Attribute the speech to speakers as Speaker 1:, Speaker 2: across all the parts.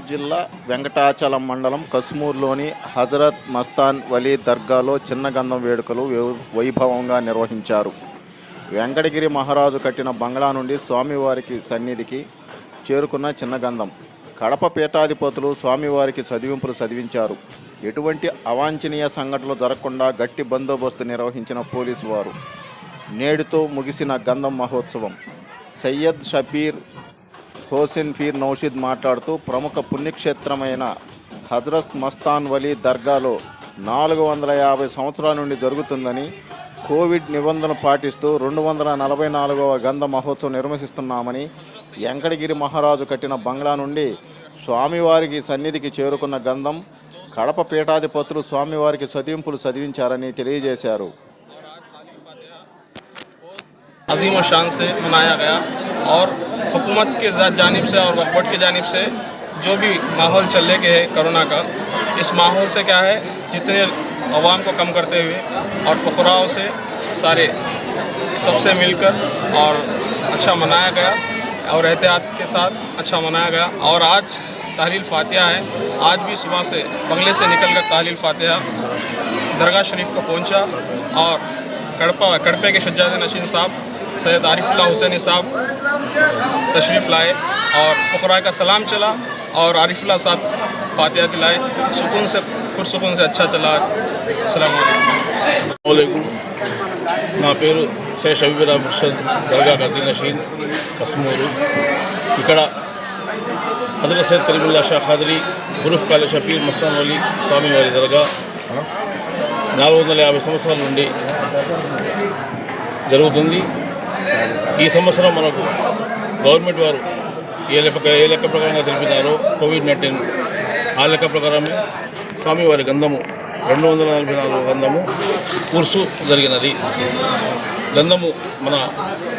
Speaker 1: జిల్లా వెంకటాచలం మండలం కస్మూర్లోని హజరత్ మస్తాన్ వలీ దర్గాలో చిన్న గంధం వేడుకలు వైభవంగా నిర్వహించారు. వెంకటగిరి మహారాజు కట్టిన బంగ్లా నుండి స్వామివారికి సన్నిధికి చేరుకున్న చిన్న గంధం కడప పీఠాధిపతులు స్వామివారికి చదివింపులు చదివించారు. ఎటువంటి అవాంఛనీయ సంఘటనలు జరగకుండా గట్టి బందోబస్తు నిర్వహించిన పోలీసు వారు. నేడుతో ముగిసిన గంధం మహోత్సవం. సయ్యద్ షబీర్ హోసెన్ ఫీర్ నౌషిద్ మాట్లాడుతూ ప్రముఖ పుణ్యక్షేత్రమైన హజరత్ మస్తాన్ వలీ దర్గాలో 450 సంవత్సరాల నుండి జరుగుతుందని, కోవిడ్ నిబంధనలు పాటిస్తూ 244వ గంధ మహోత్సవం నిర్వహిస్తున్నామని, వెంకటగిరి మహారాజు కట్టిన బంగ్లా నుండి స్వామివారికి సన్నిధికి చేరుకున్న గంధం కడప పీఠాధిపతులు స్వామివారికి చదివింపులు చదివించారని తెలియజేశారు.
Speaker 2: अजीम और शान से मनाया गया और हुकूमत के जानिब से और वक्फ बोर्ड की जानिब से जो भी माहौल चलने के है कोरोना का, इस माहौल से क्या है जितने अवाम को कम करते हुए और फ़ुक़राओं से सारे सबसे मिलकर और अच्छा मनाया गया और एहतियात के साथ अच्छा मनाया गया। और आज तहलील फ़ातिहा है। आज भी सुबह से बंगले से निकल कर तहलील फ़ातिहा दरगाह शरीफ को पहुंचा और कड़पे के शज्जाद नशीन साहब सैयद आरिफुल्लाह हुसैनी साहब तशरीफ़ लाए और फ़ुक़रा का सलाम चला और आरिफुल्लाह साहब फ़ातिहा दिलाए। सुकून से पुरसुकून से अच्छा चला। अस्सलाम वालेकुम। నా పేరు షేక్ షబీర్ ముర్షద్ దర్గా గద్దీ నషీన్ కస్మూరు. ఇక్కడ హజరత్ సయ్యద్ కరీముల్లా షా ఖాద్రీ ఉరుఫ్ కాలే షబీర్ మస్తాన్ వలీ స్వామివారి దర్గా 450 సంవత్సరాల నుండి జరుగుతుంది. ఈ సంవత్సరం మనకు గవర్నమెంట్ వారు ఏ లెక్క ప్రకారంగా తెలిపినారో కోవిడ్-19 ఆ లెక్క ప్రకారమే స్వామివారి గంధము 244 గంధము కుర్సు జరిగినది. గంధము మన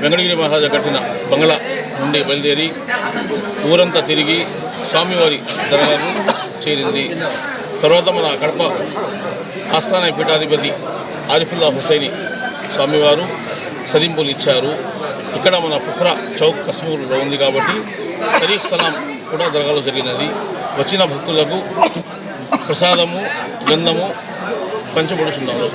Speaker 2: వెంకటగిరి మహారాజా కట్టిన బంగ్లా నుండి బయలుదేరి ఊరంతా తిరిగి స్వామివారి దర్గాకు చేరింది. తర్వాత మన కడప ఆస్థాన పీఠాధిపతి ఆరిఫుల్లా హుసైని స్వామివారు సదింపులు ఇచ్చారు. ఇక్కడ మన ఫుఖ్రా చౌక్ కస్మూర్లో ఉంది కాబట్టి షరీఫ్ సలాం కూడా దర్గాలో జరిగినది. వచ్చిన భక్తులకు ప్రసాదము గంధము పంచబడుచున్నారు.